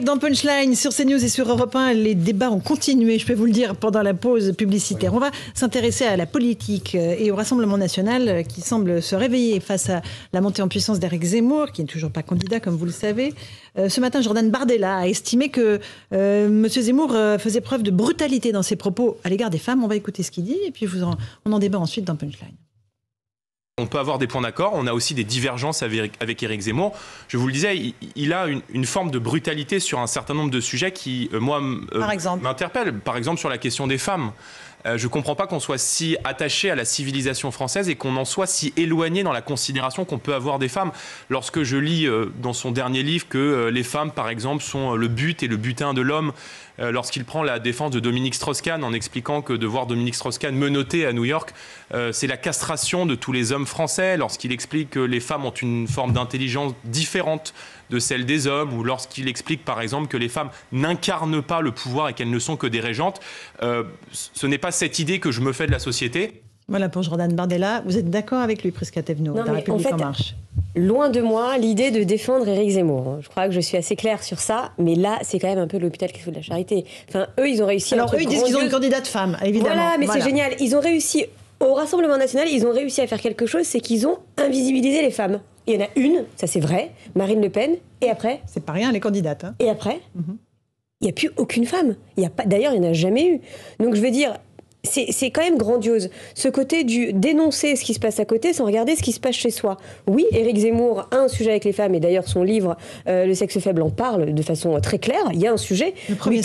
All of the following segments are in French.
Dans Punchline, sur CNews et sur Europe 1, les débats ont continué, je peux vous le dire, pendant la pause publicitaire. On va s'intéresser à la politique et au Rassemblement national qui semble se réveiller face à la montée en puissance d'Éric Zemmour, qui n'est toujours pas candidat, comme vous le savez. Ce matin, Jordan Bardella a estimé que M. Zemmour faisait preuve de brutalité dans ses propos à l'égard des femmes. On va écouter ce qu'il dit et puis on en débat ensuite dans Punchline. On peut avoir des points d'accord, on a aussi des divergences avec Éric Zemmour. Je vous le disais, il a une forme de brutalité sur un certain nombre de sujets qui, moi, m'interpellent. Par exemple, sur la question des femmes. Je ne comprends pas qu'on soit si attaché à la civilisation française et qu'on en soit si éloigné dans la considération qu'on peut avoir des femmes. Lorsque je lis dans son dernier livre que les femmes, par exemple, sont le but et le butin de l'homme, lorsqu'il prend la défense de Dominique Strauss-Kahn en expliquant que de voir Dominique Strauss-Kahn menotté à New York, c'est la castration de tous les hommes français, lorsqu'il explique que les femmes ont une forme d'intelligence différente de celle des hommes, ou lorsqu'il explique par exemple que les femmes n'incarnent pas le pouvoir et qu'elles ne sont que des régentes, ce n'est pas cette idée que je me fais de la société. Voilà pour Jordan Bardella. Vous êtes d'accord avec lui, Prisca Thévenot, de La République en marche? Loin de moi l'idée de défendre Éric Zemmour. Je crois que je suis assez claire sur ça, mais là, c'est quand même un peu l'hôpital qui se fout de la charité. Enfin, eux, ils ont réussi... Alors, eux, ils disent qu'ils ont une candidate femme, évidemment. Voilà, mais c'est génial. Ils ont réussi, au Rassemblement national, ils ont réussi à faire quelque chose, c'est qu'ils ont invisibilisé les femmes. Il y en a une, ça c'est vrai, Marine Le Pen, et après... C'est pas rien, les candidates. Hein. Et après, il n'y a plus aucune femme. D'ailleurs, il n'y en a jamais eu. Donc, je veux dire... C'est quand même grandiose, ce côté du dénoncer ce qui se passe à côté sans regarder ce qui se passe chez soi. Oui, Éric Zemmour a un sujet avec les femmes, et d'ailleurs son livre Le sexe faible en parle de façon très claire, il y a un sujet. Le premier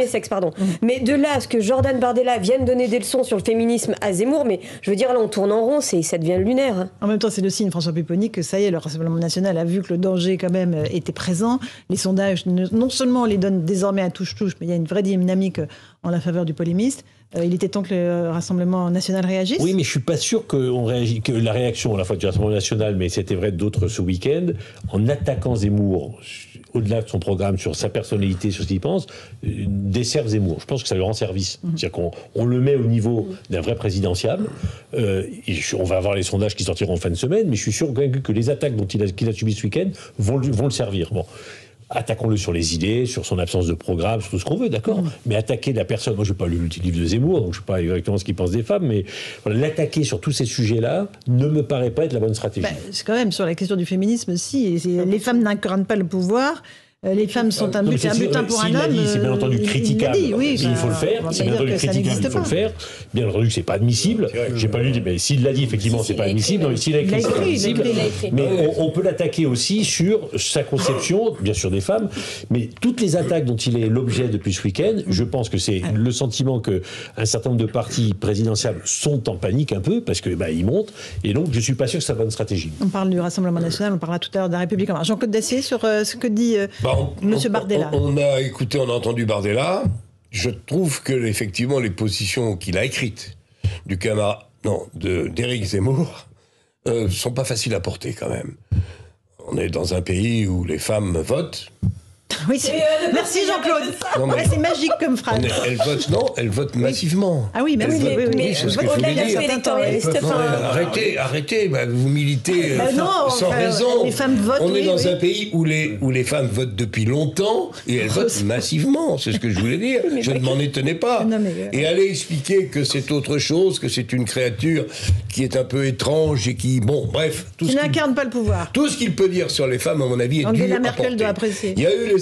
sexe, pardon. Mais de là à ce que Jordan Bardella vienne donner des leçons sur le féminisme à Zemmour, mais je veux dire, là on tourne en rond, ça devient lunaire. Hein. En même temps, c'est le signe, François Pupponi, que ça y est, le Rassemblement national a vu que le danger quand même était présent. Les sondages, non seulement on les donne désormais à touche-touche, mais il y a une vraie dynamique en la faveur du polémiste. Il était temps que le Rassemblement national réagisse. Oui, mais je ne suis pas sûr que la réaction à la fois du Rassemblement national, mais c'était vrai d'autres ce week-end, en attaquant Zemmour, au-delà de son programme, sur sa personnalité, sur ce qu'il pense, desservent Zemmour. Je pense que ça lui rend service. C'est-à-dire qu'on le met au niveau d'un vrai présidentiable. On va avoir les sondages qui sortiront en fin de semaine, mais je suis sûr que les attaques qu'il a subies ce week-end vont le servir. Bon. Attaquons-le sur les idées, sur son absence de programme, sur tout ce qu'on veut, d'accord. Mais attaquer la personne, moi je n'ai pas lu le livre de Zemmour, donc je ne sais pas exactement ce qu'il pense des femmes, mais voilà, l'attaquer sur tous ces sujets-là ne me paraît pas être la bonne stratégie. C'est quand même sur la question du féminisme, si les femmes n'incarnent pas le pouvoir. Les femmes sont un butin pour un homme. C'est bien entendu critiquable. Il faut le faire. C'est bien entendu critiquable. Il faut le faire. Bien entendu que c'est pas admissible. J'ai pas lu, mais s'il l'a dit, effectivement, c'est pas admissible. Non, s'il a écrit, c'est pas admissible. Mais on peut l'attaquer aussi sur sa conception, bien sûr des femmes, mais toutes les attaques dont il est l'objet depuis ce week-end, je pense que c'est le sentiment que un certain nombre de partis présidentiables sont en panique un peu parce que ils montent, et donc je suis pas sûr que c'est la bonne stratégie. On parle du Rassemblement national, on parlera tout à l'heure de La République en marche. Jean-Claude Dacier sur ce que dit. Monsieur Bardella. On a entendu Bardella. Je trouve que effectivement les positions qu'il a écrites d'Éric Zemmour sont pas faciles à porter quand même. On est dans un pays où les femmes votent. Oui, merci Jean-Claude. C'est magique comme phrase. Elles votent massivement. Ah oui, mais c'est ce que je voulais dire. Arrêtez, vous militez sans raison. Les femmes votent. On est dans un pays où les femmes votent depuis longtemps et elles votent massivement. C'est ce que je voulais dire. Je ne m'en étonnais pas. Et aller expliquer que c'est autre chose, que c'est une créature qui est un peu étrange et qui, bref, qui n'incarne pas le pouvoir. Tout ce qu'il peut dire sur les femmes, à mon avis, est dû à Merkel doit apprécier. Il y a eu les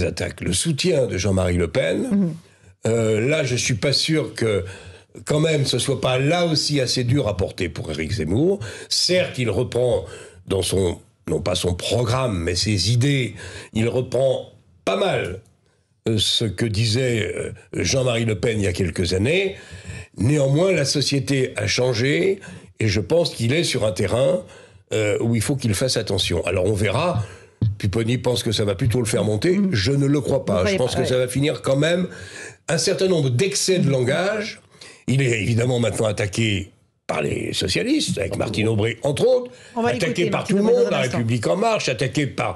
attaques, le soutien de Jean-Marie Le Pen. Là, je suis pas sûr que, quand même, ce soit pas là aussi assez dur à porter pour Éric Zemmour. Certes, il reprend dans non pas son programme, mais ses idées, il reprend pas mal ce que disait Jean-Marie Le Pen il y a quelques années. Néanmoins, la société a changé et je pense qu'il est sur un terrain où il faut qu'il fasse attention. Alors on verra. Pupponi pense que ça va plutôt le faire monter. Je ne le crois pas. Je pense que ça va finir quand même un certain nombre d'excès de langage. Il est évidemment maintenant attaqué par les socialistes, avec Martine Aubry, entre autres, attaqué par tout le monde, La République en marche, attaqué par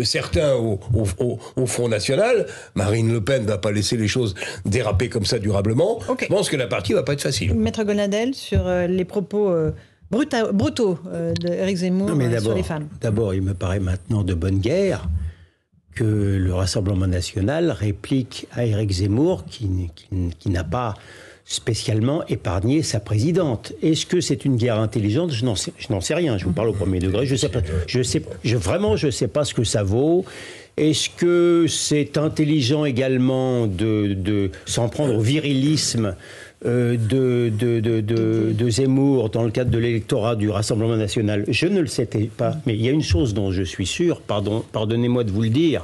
certains au Front National. Marine Le Pen ne va pas laisser les choses déraper comme ça durablement. Je pense que la partie ne va pas être facile. Maître Golnadel, sur les propos brutaux d'Éric Zemmour sur les femmes. D'abord, il me paraît maintenant de bonne guerre que le Rassemblement national réplique à Éric Zemmour qui n'a pas spécialement épargné sa présidente. Est-ce que c'est une guerre intelligente ? Je n'en sais rien. Je vous parle au premier degré. Je sais pas ce que ça vaut. Est-ce que c'est intelligent également de s'en prendre au virilisme de Zemmour dans le cadre de l'électorat du Rassemblement national? Je ne le sais pas, mais il y a une chose dont je suis sûr, pardonnez-moi de vous le dire,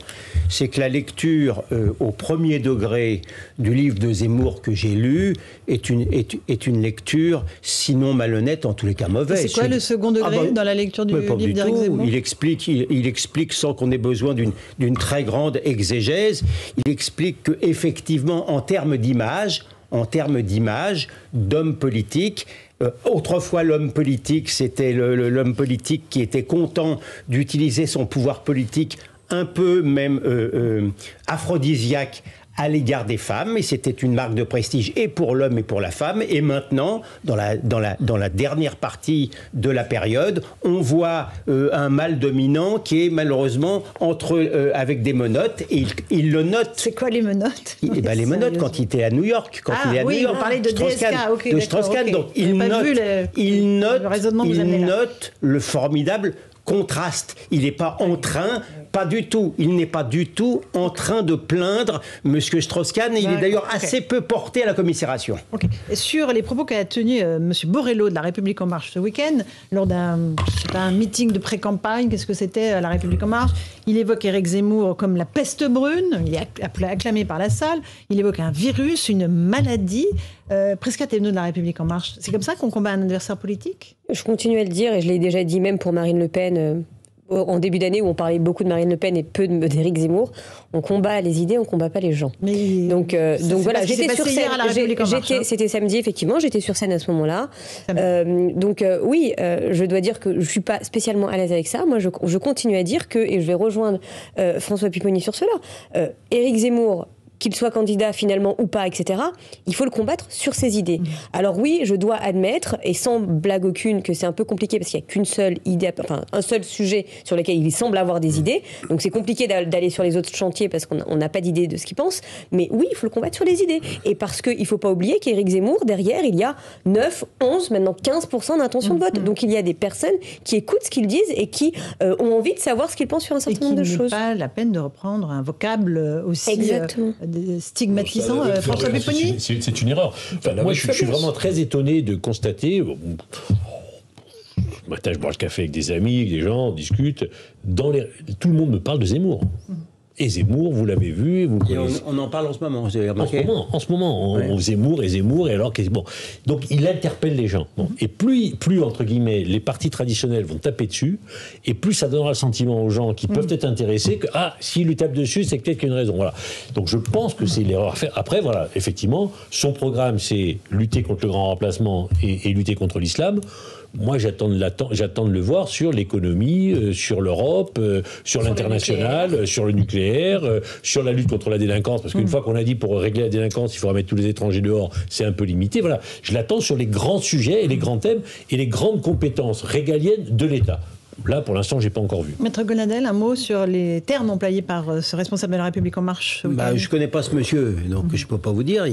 c'est que la lecture au premier degré du livre de Zemmour que j'ai lu est une lecture, sinon malhonnête, en tous les cas mauvaise. C'est quoi le second degré dans la lecture du livre d'Éric Zemmour ? Il explique sans qu'on ait besoin d'une très grande exégèse, il explique qu'effectivement, en termes d'image, d'homme politique. Autrefois, l'homme politique, c'était l'homme politique qui était content d'utiliser son pouvoir politique un peu même aphrodisiaque à l'égard des femmes, et c'était une marque de prestige et pour l'homme et pour la femme. Et maintenant, dans la dernière partie de la période, on voit un mâle dominant qui est malheureusement avec des menottes, et il le note. C'est quoi les menottes ? Les menottes, quand il était à New York. On parlait de DSK, de Strauss-Kahn. Donc il note le formidable contraste. Il n'est pas en train, il n'est pas du tout en train de plaindre M. Strauss-Kahn. Il est d'ailleurs assez peu porté à la commisération. Okay. Sur les propos qu'a tenus M. Borrello de La République En Marche ce week-end, lors d'un meeting de pré-campagne, qu'est-ce que c'était La République En Marche ? Il évoque Éric Zemmour comme la peste brune, il est acclamé par la salle, il évoque un virus, une maladie. Presca Thévenot de La République En Marche, c'est comme ça qu'on combat un adversaire politique ? Je continue à le dire, et je l'ai déjà dit même pour Marine Le Pen en début d'année, où on parlait beaucoup de Marine Le Pen et peu d'Éric Zemmour. On combat les idées, on combat pas les gens. Donc voilà, j'étais sur scène. C'était samedi, effectivement, j'étais sur scène à ce moment-là. Oui, je dois dire que je suis pas spécialement à l'aise avec ça. Moi, je continue à dire que, et je vais rejoindre François Pupponi sur cela, Éric Zemmour, qu'il soit candidat finalement ou pas, etc., il faut le combattre sur ses idées. Alors oui, je dois admettre, et sans blague aucune, que c'est un peu compliqué parce qu'il n'y a qu'une seule idée, un seul sujet sur lequel il semble avoir des idées. Donc c'est compliqué d'aller sur les autres chantiers parce qu'on n'a pas d'idée de ce qu'il pense. Mais oui, il faut le combattre sur les idées. Et parce qu'il ne faut pas oublier qu'Éric Zemmour, derrière, il y a 9, 11, maintenant 15% d'intention de vote. Donc il y a des personnes qui écoutent ce qu'ils disent et qui ont envie de savoir ce qu'ils pensent sur un certain nombre de choses. Et qui n'est pas la peine de reprendre un vocable aussi stigmatisant. François Pupponi ? C'est une erreur. Moi, je suis vraiment très étonné de constater... Ce matin, je bois le café avec des amis, avec des gens, on discute. Tout le monde me parle de Zemmour. Et Zemmour, vous l'avez vu, vous le connaissez. On en parle en ce moment, vous avez remarqué ? En ce moment, on Zemmour, et alors que bon. Donc il interpelle les gens. Bon. Et plus entre guillemets les partis traditionnels vont taper dessus, et plus ça donnera le sentiment aux gens qui peuvent être intéressés que s'il lui tape dessus, c'est peut-être qu'il y a une raison. Voilà. Donc je pense que c'est l'erreur à faire. Après voilà, effectivement, son programme c'est lutter contre le grand remplacement et lutter contre l'islam. Moi, j'attends de le voir sur l'économie, sur l'Europe, sur l'international, sur le nucléaire, sur la lutte contre la délinquance. Parce qu'une fois qu'on a dit pour régler la délinquance, il faudra mettre tous les étrangers dehors, c'est un peu limité. Voilà, je l'attends sur les grands sujets et les grands thèmes et les grandes compétences régaliennes de l'État. Là, pour l'instant, je n'ai pas encore vu. Maître Gonadel, un mot sur les termes employés par ce responsable de La République En Marche. Je ne connais pas ce monsieur, donc je ne peux pas vous dire.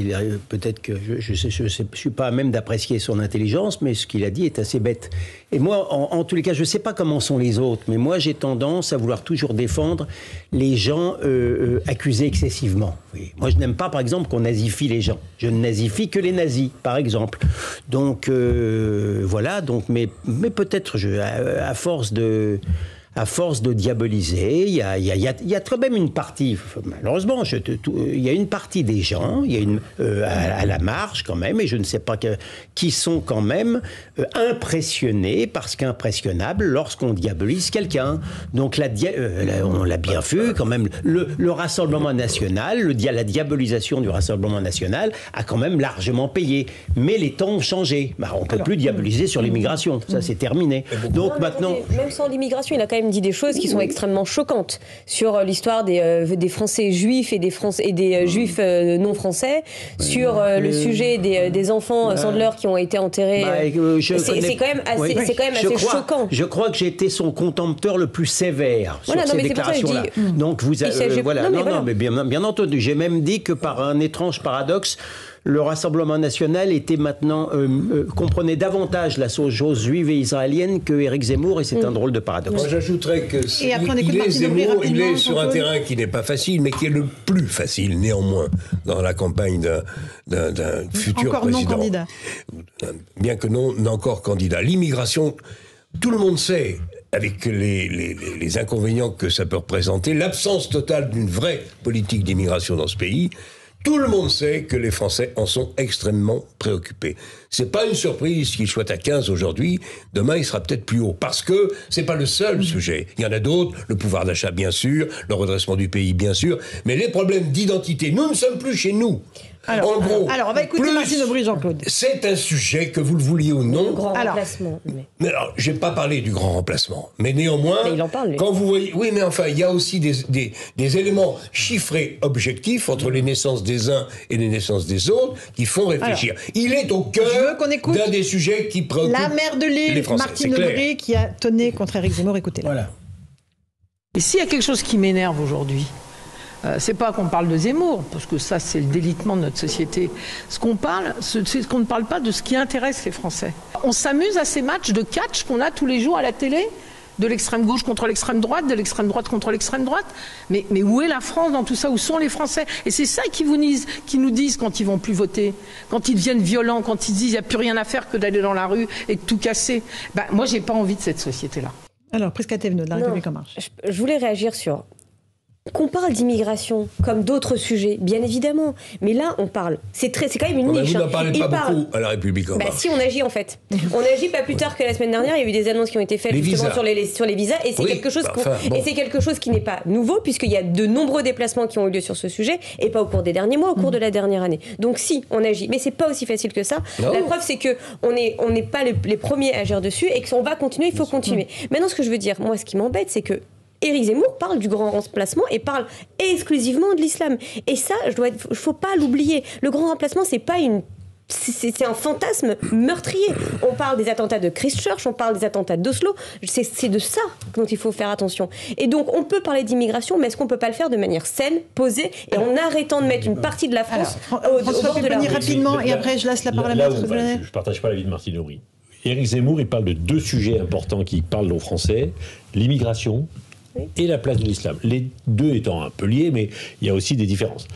Peut-être que je ne suis pas à même d'apprécier son intelligence, mais ce qu'il a dit est assez bête. Et moi, en tous les cas, je ne sais pas comment sont les autres, mais moi, j'ai tendance à vouloir toujours défendre les gens accusés excessivement. Oui. Moi, je n'aime pas, par exemple, qu'on nazifie les gens. Je ne nazifie que les nazis, par exemple. Donc, voilà. Donc, mais peut-être, à force de diaboliser, il y a quand même une partie, malheureusement, il y a une partie des gens, à la marge quand même, et je ne sais pas qui sont quand même impressionnés parce qu'impressionnables lorsqu'on diabolise quelqu'un. Donc on l'a bien vu quand même, le Rassemblement national, la diabolisation du Rassemblement national a quand même largement payé. Mais les temps ont changé. On ne peut plus diaboliser sur l'immigration, ça c'est terminé. Donc maintenant... Même sans l'immigration, il a quand même même dit des choses qui sont extrêmement choquantes sur l'histoire des Français juifs et des Juifs non français, sur le sujet des enfants Sandler qui ont été enterrés. C'est quand même assez choquant. Je crois que j'ai été son contempteur le plus sévère sur ces déclarations-là. Donc vous mais bien entendu, j'ai même dit que par un étrange paradoxe, le Rassemblement national était maintenant comprenait davantage la chose juive et israélienne que Éric Zemmour, et c'est un drôle de paradoxe. Moi, j'ajouterais que Zemmour, il est sur un terrain qui n'est pas facile, mais qui est le plus facile néanmoins dans la campagne d'un futur encore président. Non candidat. Bien que non encore candidat. L'immigration, tout le monde sait, avec les inconvénients que ça peut représenter, l'absence totale d'une vraie politique d'immigration dans ce pays. Tout le monde sait que les Français en sont extrêmement préoccupés. C'est pas une surprise qu'il soit à 15 aujourd'hui. Demain, il sera peut-être plus haut. Parce que c'est pas le seul sujet. Il y en a d'autres. Le pouvoir d'achat, bien sûr. Le redressement du pays, bien sûr. Mais les problèmes d'identité, nous ne sommes plus chez nous. Alors, en gros, on va écouter Martine Aubry, Jean-Claude. C'est un sujet, que vous le vouliez ou non. Le grand remplacement. Mais alors, j'ai pas parlé du grand remplacement. Mais néanmoins, il en parle, lui. Quand vous voyez, oui, mais enfin, il y a aussi des éléments chiffrés objectifs entre les naissances des uns et les naissances des autres qui font réfléchir. Il est au cœur d'un des sujets qui préoccupent la maire de Lille, Martine Aubry, qui a tonné contre Éric Zemmour. Écoutez-la. Voilà. Et s'il y a quelque chose qui m'énerve aujourd'hui, c'est pas qu'on parle de Zemmour, parce que ça, c'est le délitement de notre société. Ce qu'on parle, c'est qu'on ne parle pas de ce qui intéresse les Français. On s'amuse à ces matchs de catch qu'on a tous les jours à la télé, de l'extrême gauche contre l'extrême droite, de l'extrême droite contre l'extrême droite. Mais où est la France dans tout ça? Où sont les Français? Et c'est ça qui nous disent quand ils vont plus voter, quand ils deviennent violents, quand ils disent il n'y a plus rien à faire que d'aller dans la rue et de tout casser. Moi, j'ai pas envie de cette société-là. Alors, Prisca Thévenot, de La République En Marche. Je voulais réagir sur... Qu'on parle d'immigration comme d'autres sujets, bien évidemment. Mais là, on parle. C'est quand même une niche. Vous n'en parlez pas beaucoup à La République En Marche. Si, on agit en fait. On agit pas plus tard que la semaine dernière. Il y a eu des annonces qui ont été faites justement sur les visas. Et c'est quelque chose qui n'est pas nouveau, puisqu'il y a de nombreux déplacements qui ont eu lieu sur ce sujet, et pas au cours des derniers mois, au cours de la dernière année. Donc si, on agit. Mais c'est pas aussi facile que ça. La preuve, c'est qu'on n'est pas les premiers à agir dessus, et qu'on va continuer, il faut continuer. Maintenant, ce que je veux dire, moi, ce qui m'embête, c'est que Éric Zemmour parle du grand remplacement et parle exclusivement de l'islam. Et ça, il faut pas l'oublier. Le grand remplacement, c'est un fantasme meurtrier. On parle des attentats de Christchurch, on parle des attentats d'Oslo. C'est de ça dont il faut faire attention. Et donc, on peut parler d'immigration, mais est-ce qu'on peut pas le faire de manière saine, posée, et en arrêtant de mettre une partie de la France au bord de la rue? Rapidement, et après, je laisse la parole à Maître Delaunay. Je ne partage pas l'avis de Martine Aubry. Éric Zemmour, il parle de deux sujets importants qui parlent aux Français, l'immigration et la place de l'islam. Les deux étant un peu liés, mais il y a aussi des différences.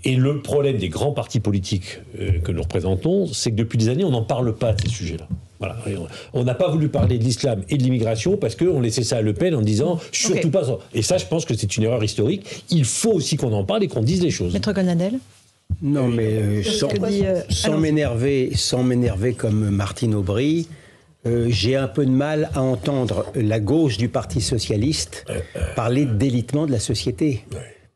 Et le problème des grands partis politiques que nous représentons, c'est que depuis des années, on n'en parle pas de ces sujets-là. Voilà. On n'a pas voulu parler de l'islam et de l'immigration parce qu'on laissait ça à Le Pen en disant surtout pas ça. Et ça, je pense que c'est une erreur historique. Il faut aussi qu'on en parle et qu'on dise les choses. Maître Golnadel. Non, mais sans m'énerver comme Martine Aubry, j'ai un peu de mal à entendre la gauche du Parti socialiste parler de délitement de la société.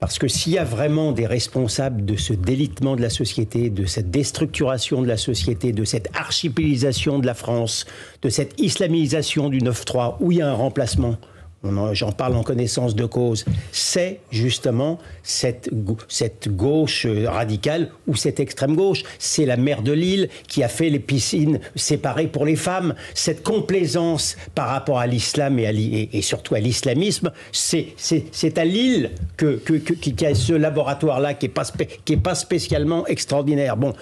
Parce que s'il y a vraiment des responsables de ce délitement de la société, de cette déstructuration de la société, de cette archipélisation de la France, de cette islamisation du 9-3, où il y a un remplacement, j'en parle en connaissance de cause, c'est justement cette gauche radicale ou cette extrême gauche. C'est la maire de Lille qui a fait les piscines séparées pour les femmes. Cette complaisance par rapport à l'islam et surtout à l'islamisme, c'est à Lille qu'il y a ce laboratoire-là qui est pas spécialement extraordinaire. Bon.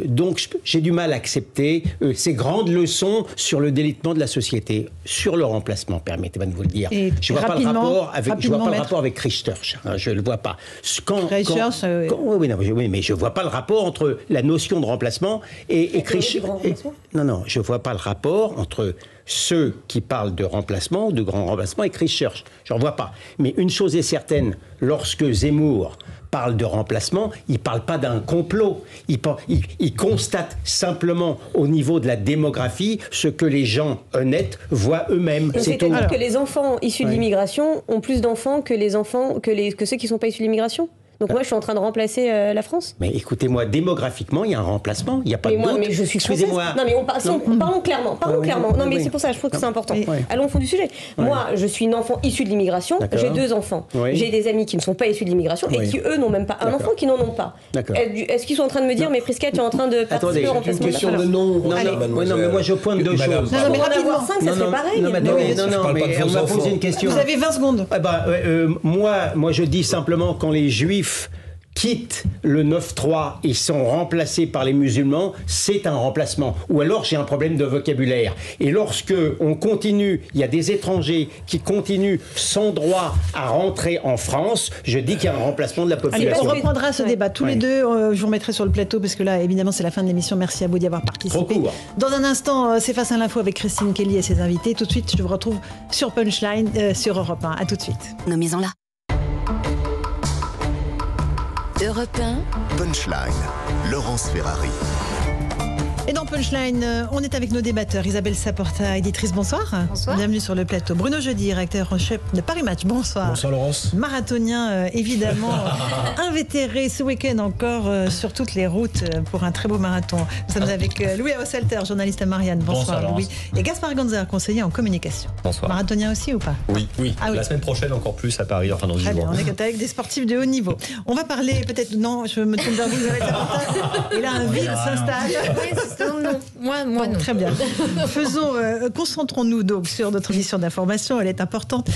Donc j'ai du mal à accepter ces grandes leçons sur le délitement de la société, sur le remplacement, permettez-moi de vous le dire. Je ne vois pas le rapport avec Christchurch, je ne le vois pas. Oui, mais je ne vois pas le rapport entre la notion de remplacement et Christchurch. Non, je ne vois pas le rapport entre ceux qui parlent de remplacement ou de grand remplacement et Christchurch. Je n'en vois pas. Mais une chose est certaine, lorsque Zemmour parle de remplacement, il ne parle pas d'un complot. Il constate simplement au niveau de la démographie ce que les gens honnêtes voient eux-mêmes. C'est-à-dire que les enfants issus de l'immigration ont plus d'enfants que ceux qui ne sont pas issus de l'immigration ? Donc moi, je suis en train de remplacer la France. Mais écoutez-moi, démographiquement, il y a un remplacement. Il n'y a pas d'autre. Mais je suis française. Excusez-moi. Non, mais parlons clairement. Non, mais c'est pour ça, je trouve que c'est important. Allons au fond du sujet. Moi, je suis une enfant issue de l'immigration. J'ai 2 enfants. J'ai des amis qui ne sont pas issus de l'immigration et qui, eux, n'ont même pas un enfant, qui n'en ont pas. Est-ce qu'ils sont en train de me dire, mais Prisca, tu es en train de participer au remplacement? C'est une question de nom. Non, mais moi, je pointe 2 choses. Non, mais en avoir 5, ça serait pareil. Non, mais on m'a posé une question. Vous avez 20 secondes. Moi, je dis simplement, quand les Juifs quittent le 9-3 et sont remplacés par les musulmans, c'est un remplacement. Ou alors j'ai un problème de vocabulaire. Et lorsque on continue, il y a des étrangers qui continuent sans droit à rentrer en France, je dis qu'il y a un remplacement de la population. Allez, on reprendra ce débat tous les deux. Je vous remettrai sur le plateau parce que là, évidemment, c'est la fin de l'émission. Merci à vous d'y avoir participé. Dans un instant, c'est Face à l'info avec Christine Kelly et ses invités. Tout de suite, je vous retrouve sur Punchline sur Europe 1. À tout de suite. Nos maisons là. Europe 1. Punchline, Laurence Ferrari. Et dans Punchline, on est avec nos débatteurs. Isabelle Saporta, éditrice, bonsoir. Bonsoir. Bienvenue sur le plateau. Bruno Jeudi, rédacteur en chef de Paris Match, bonsoir. Bonsoir Laurence. Marathonien, évidemment, invétéré ce week-end encore sur toutes les routes pour un très beau marathon. Nous sommes avec Louis Haussalter, journaliste à Marianne. Bonsoir Louis. Et Gaspard Ganzer, conseiller en communication. Bonsoir. Marathonien aussi ou pas? Oui. La semaine prochaine encore plus à Paris, enfin dans 10 jours. Bien, on est avec des sportifs de haut niveau. On va parler peut-être, non, je me tourne vers vous, Isabelle Saporta. Et là, un vide s'installe. Non. Moi non. Très bien. Concentrons-nous donc sur notre mission d'information. Elle est importante,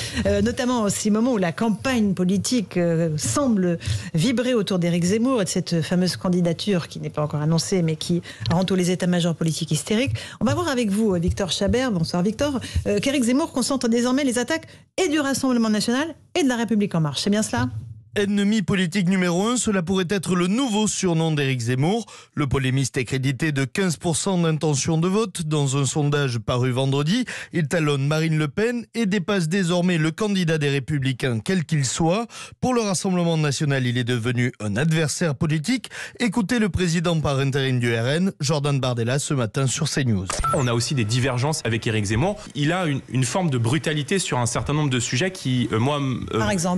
notamment en ces moments où la campagne politique semble vibrer autour d'Éric Zemmour et de cette fameuse candidature qui n'est pas encore annoncée, mais qui rend tous les états-majors politiques hystériques. On va voir avec vous, Victor Chabert, bonsoir Victor, qu'Éric Zemmour concentre désormais les attaques et du Rassemblement national et de La République en marche. C'est bien cela ? Ennemi politique numéro 1, cela pourrait être le nouveau surnom d'Éric Zemmour. Le polémiste est crédité de 15% d'intention de vote dans un sondage paru vendredi. Il talonne Marine Le Pen et dépasse désormais le candidat des Républicains, quel qu'il soit. Pour le Rassemblement national, il est devenu un adversaire politique. Écoutez le président par intérim du RN, Jordan Bardella, ce matin sur CNews. On a aussi des divergences avec Éric Zemmour. Il a une forme de brutalité sur un certain nombre de sujets qui, moi,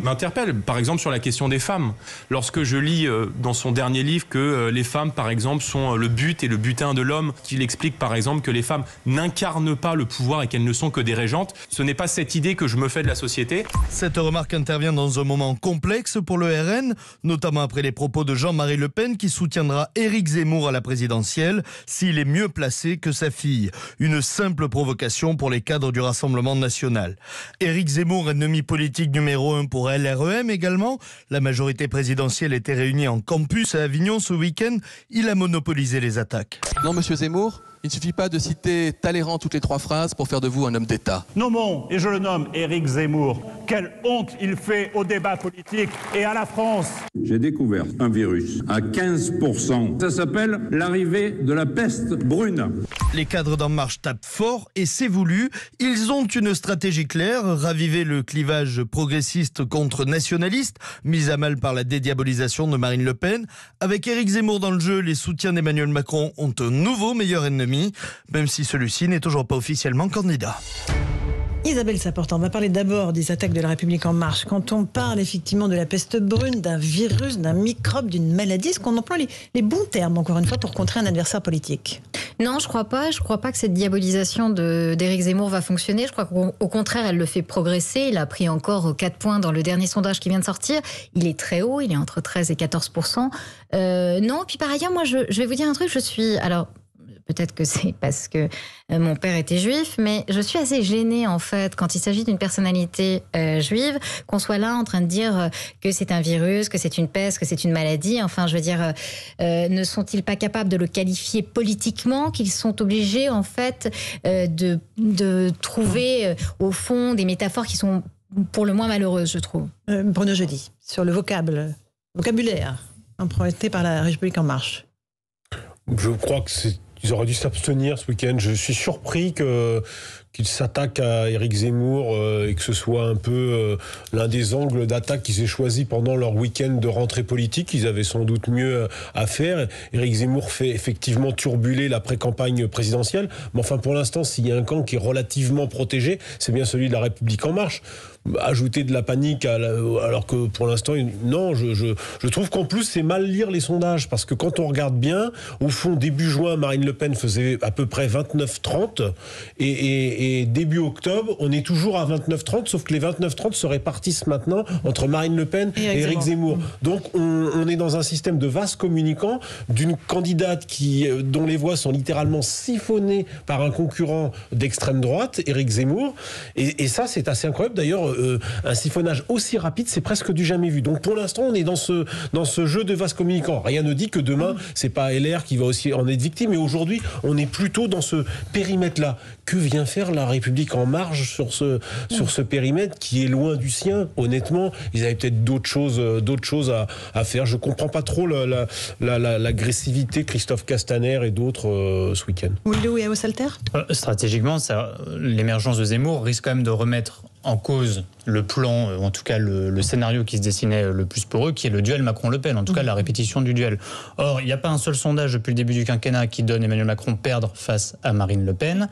m'interpellent. Par exemple, sur la question des femmes. Lorsque je lis dans son dernier livre que les femmes, par exemple, sont le but et le butin de l'homme, qu'il explique, par exemple, que les femmes n'incarnent pas le pouvoir et qu'elles ne sont que des régentes, ce n'est pas cette idée que je me fais de la société. Cette remarque intervient dans un moment complexe pour le RN, notamment après les propos de Jean-Marie Le Pen qui soutiendra Éric Zemmour à la présidentielle s'il est mieux placé que sa fille. Une simple provocation pour les cadres du Rassemblement national. Éric Zemmour, ennemi politique numéro 1 pour LREM également. La majorité présidentielle était réunie en campus à Avignon ce week-end. Il a monopolisé les attaques. Non, monsieur Zemmour, il ne suffit pas de citer Talleyrand toutes les 3 phrases pour faire de vous un homme d'État. Nommons, et je le nomme, Éric Zemmour. Quelle honte il fait au débat politique et à la France. J'ai découvert un virus à 15%. Ça s'appelle l'arrivée de la peste brune. Les cadres d'En Marche tapent fort et c'est voulu. Ils ont une stratégie claire, raviver le clivage progressiste contre nationaliste, mis à mal par la dédiabolisation de Marine Le Pen. Avec Éric Zemmour dans le jeu, les soutiens d'Emmanuel Macron ont un nouveau meilleur ennemi, même si celui-ci n'est toujours pas officiellement candidat. Isabelle Saporta, on va parler d'abord des attaques de La République en marche. Quand on parle effectivement de la peste brune, d'un virus, d'un microbe, d'une maladie, est-ce qu'on emploie les bons termes, encore une fois, pour contrer un adversaire politique ? Non, je crois pas. Je crois pas que cette diabolisation d'Éric Zemmour va fonctionner. Je crois qu'au contraire, elle le fait progresser. Il a pris encore 4 points dans le dernier sondage qui vient de sortir. Il est très haut, il est entre 13 et 14%. Non, puis par ailleurs, moi, je vais vous dire un truc. Peut-être que c'est parce que mon père était juif, mais je suis assez gênée en fait quand il s'agit d'une personnalité juive, qu'on soit là en train de dire que c'est un virus, que c'est une peste, que c'est une maladie. Enfin, je veux dire, ne sont-ils pas capables de le qualifier politiquement, qu'ils sont obligés en fait de trouver au fond des métaphores qui sont pour le moins malheureuses, je trouve. Bruno Jeudi, sur le vocabulaire emprunté par La République en marche. Je crois que ils auraient dû s'abstenir ce week-end. Je suis surpris qu'ils s'attaquent à Éric Zemmour et que ce soit un peu l'un des angles d'attaque qu'ils aient choisi pendant leur week-end de rentrée politique. Ils avaient sans doute mieux à faire. Éric Zemmour fait effectivement turbuler la pré-campagne présidentielle. Mais enfin, pour l'instant, s'il y a un camp qui est relativement protégé, c'est bien celui de La République en marche. ajouter de la panique alors que pour l'instant, non, je trouve qu'en plus c'est mal lire les sondages parce que quand on regarde bien, au fond, début juin, Marine Le Pen faisait à peu près 29-30 et début octobre, on est toujours à 29-30, sauf que les 29-30 se répartissent maintenant entre Marine Le Pen et Éric Zemmour. Donc on est dans un système de vases communicants d'une candidate dont les voix sont littéralement siphonnées par un concurrent d'extrême droite, Éric Zemmour, et ça c'est assez incroyable. D'ailleurs, un siphonnage aussi rapide, c'est presque du jamais vu. Donc pour l'instant, on est dans ce jeu de vases communicants. Rien ne dit que demain, c'est pas LR qui va aussi en être victime, mais aujourd'hui, on est plutôt dans ce périmètre-là. Que vient faire La République En Marche sur ce périmètre qui est loin du sien? Honnêtement, ils avaient peut-être d'autres choses à faire. Je comprends pas trop l'agressivité Christophe Castaner et d'autres ce week-end. Wildo et Aussalter? Stratégiquement, l'émergence de Zemmour risque quand même de remettre en cause le plan, ou en tout cas le scénario qui se dessinait le plus pour eux, qui est le duel Macron-Le Pen, en tout cas la répétition du duel. Or, il n'y a pas un seul sondage depuis le début du quinquennat qui donne Emmanuel Macron perdre face à Marine Le Pen.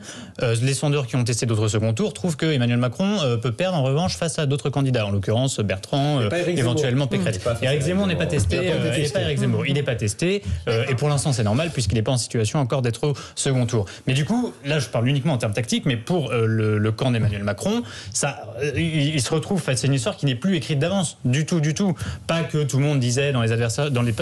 Les sondeurs qui ont testé d'autres second tours trouvent que Emmanuel Macron peut perdre en revanche face à d'autres candidats, en l'occurrence Bertrand, éventuellement Pécresse. Éric Zemmour n'est pas testé, il n'est pas testé, et pour l'instant c'est normal puisqu'il n'est pas en situation encore d'être au second tour. Mais du coup, là je parle uniquement en termes tactiques, mais pour le camp d'Emmanuel Macron, il se retrouve face à une histoire qui n'est plus écrite d'avance, du tout. Pas que tout le monde disait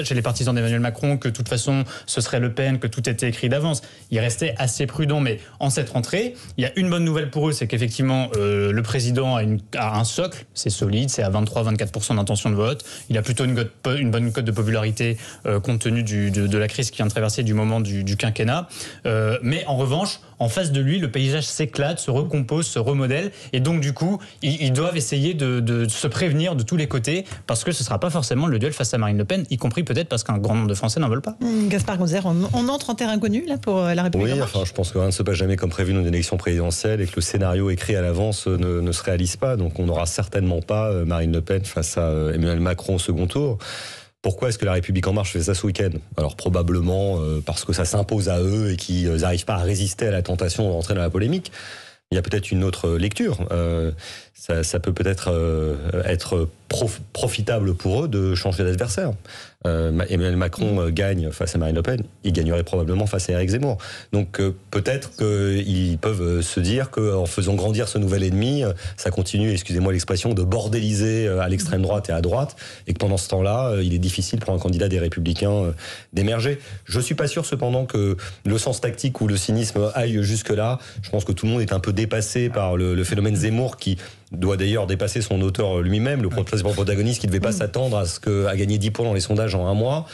chez les partisans d'Emmanuel Macron que de toute façon ce serait Le Pen, que tout était écrit d'avance. Il restait assez prudent, mais en cette rentrée, il y a une bonne nouvelle pour eux, c'est qu'effectivement le président a un socle, c'est solide, c'est à 23-24% d'intention de vote. Il a plutôt une bonne cote de popularité compte tenu de la crise qui vient de traverser du moment du quinquennat. Mais en revanche, en face de lui, le paysage s'éclate, se recompose, se remodèle, et donc du coup, ils doivent essayer de se prévenir de tous les côtés, parce que ce ne sera pas forcément le duel face à Marine Le Pen, y compris peut-être parce qu'un grand nombre de Français n'en veulent pas. Gaspard Gonzère, on entre en terre inconnue là pour La République En Marche. Oui, je pense que rien ne se passe jamais comme prévu dans une élection présidentielle et que le scénario écrit à l'avance ne se réalise pas, donc on n'aura certainement pas Marine Le Pen face à Emmanuel Macron au second tour. Pourquoi est-ce que La République En Marche fait ça ce week-end? Alors probablement parce que ça s'impose à eux et qu'ils n'arrivent pas à résister à la tentation d'entrer dans la polémique. Il y a peut-être une autre lecture. Ça peut peut-être être profitable pour eux de changer d'adversaire. Emmanuel Macron gagne face à Marine Le Pen, il gagnerait probablement face à Éric Zemmour. Donc peut-être qu'ils peuvent se dire qu'en faisant grandir ce nouvel ennemi, ça continue, excusez-moi l'expression, de bordéliser à l'extrême droite et à droite, et que pendant ce temps-là, il est difficile pour un candidat des Républicains d'émerger. Je suis pas sûr cependant que le sens tactique ou le cynisme aille jusque-là. Je pense que tout le monde est un peu dépassé par le phénomène Zemmour qui doit d'ailleurs dépasser son auteur lui-même, le principal protagoniste qui ne devait pas s'attendre à gagner 10 points dans les sondages en un mois.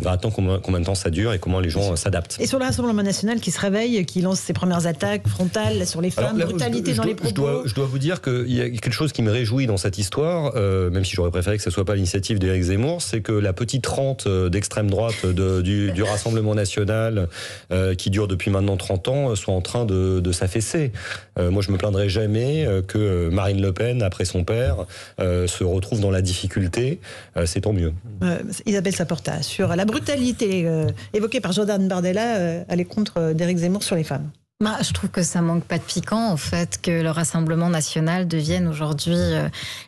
On va attendre combien de temps ça dure et comment les gens s'adaptent. Et sur le Rassemblement National qui se réveille, qui lance ses premières attaques frontales sur les femmes, brutalité dans les propos. Je dois vous dire qu'il y a quelque chose qui me réjouit dans cette histoire, même si j'aurais préféré que ce ne soit pas l'initiative d'Éric Zemmour, c'est que la petite rente d'extrême droite du Rassemblement National, qui dure depuis maintenant 30 ans, soit en train de s'affaisser. Moi, je ne me plaindrai jamais que Marine Le Pen, après son père, se retrouve dans la difficulté. C'est tant mieux. Isabelle Saporta, sur la brutalité évoquée par Jordan Bardella à l'encontre d'Éric Zemmour sur les femmes. Je trouve que ça manque pas de piquant, au fait, que le Rassemblement National devienne aujourd'hui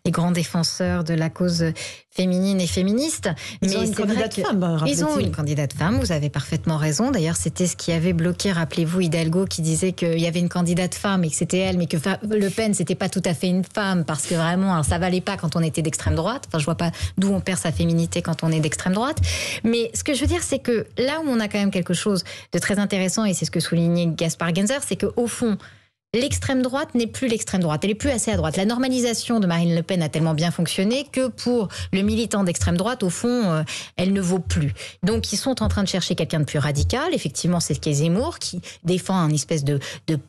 les grands défenseurs de la cause féminine et féministe. Ils ont une candidate femme, Ils ont une candidate femme, vous avez parfaitement raison. D'ailleurs, c'était ce qui avait bloqué, rappelez-vous, Hidalgo, qui disait qu'il y avait une candidate femme et que c'était elle, mais que Le Pen, c'était pas tout à fait une femme, parce que vraiment, ça valait pas quand on était d'extrême droite. Enfin, je vois pas d'où on perd sa féminité quand on est d'extrême droite. Mais ce que je veux dire, c'est que là où on a quand même quelque chose de très intéressant, et c'est ce que soulignait Gaspard Gonzère, c'est qu'au fond, l'extrême droite n'est plus l'extrême droite, elle est plus assez à droite. La normalisation de Marine Le Pen a tellement bien fonctionné que pour le militant d'extrême droite, au fond, elle ne vaut plus. Donc ils sont en train de chercher quelqu'un de plus radical. Effectivement, c'est Zemmour qui défend un espèce de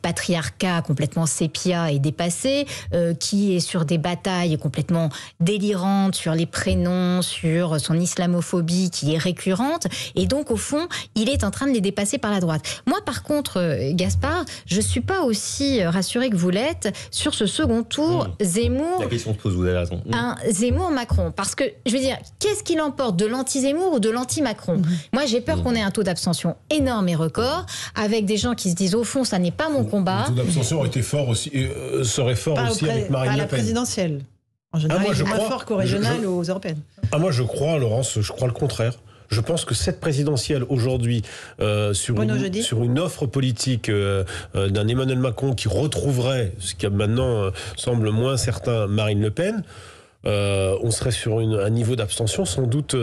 patriarcat complètement sépia et dépassé, qui est sur des batailles complètement délirantes sur les prénoms, sur son islamophobie qui est récurrente. Et donc au fond, il est en train de les dépasser par la droite. Moi, par contre, Gaspard, je suis pas aussi rassuré que vous l'êtes sur ce second tour. Zemmour. La question se pose, vous avez raison. Zemmour-Macron. Parce que, je veux dire, qu'est-ce qu'il emporte, de l'anti-Zemmour ou de l'anti-Macron? Moi, j'ai peur qu'on ait un taux d'abstention énorme et record, avec des gens qui se disent, au fond, ça n'est pas mon combat. Le taux d'abstention aurait été fort aussi, serait fort aussi avec Marine Le Pen. À la présidentielle. En général, il est moins fort qu'aux régionales ou aux européennes. Moi, je crois, Laurence, je crois le contraire. Je pense que cette présidentielle aujourd'hui, sur une offre politique d'un Emmanuel Macron qui retrouverait, ce qui maintenant semble moins certain, Marine Le Pen, on serait sur un niveau d'abstention sans doute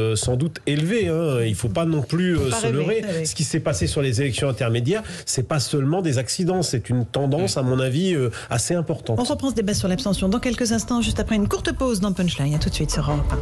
élevé. Il ne faut pas non plus se leurrer. Ce qui s'est passé sur les élections intermédiaires, c'est pas seulement des accidents, c'est une tendance, à mon avis, assez importante. On reprend ce débat sur l'abstention dans quelques instants, juste après une courte pause dans Punchline. À tout de suite sur Europe 1.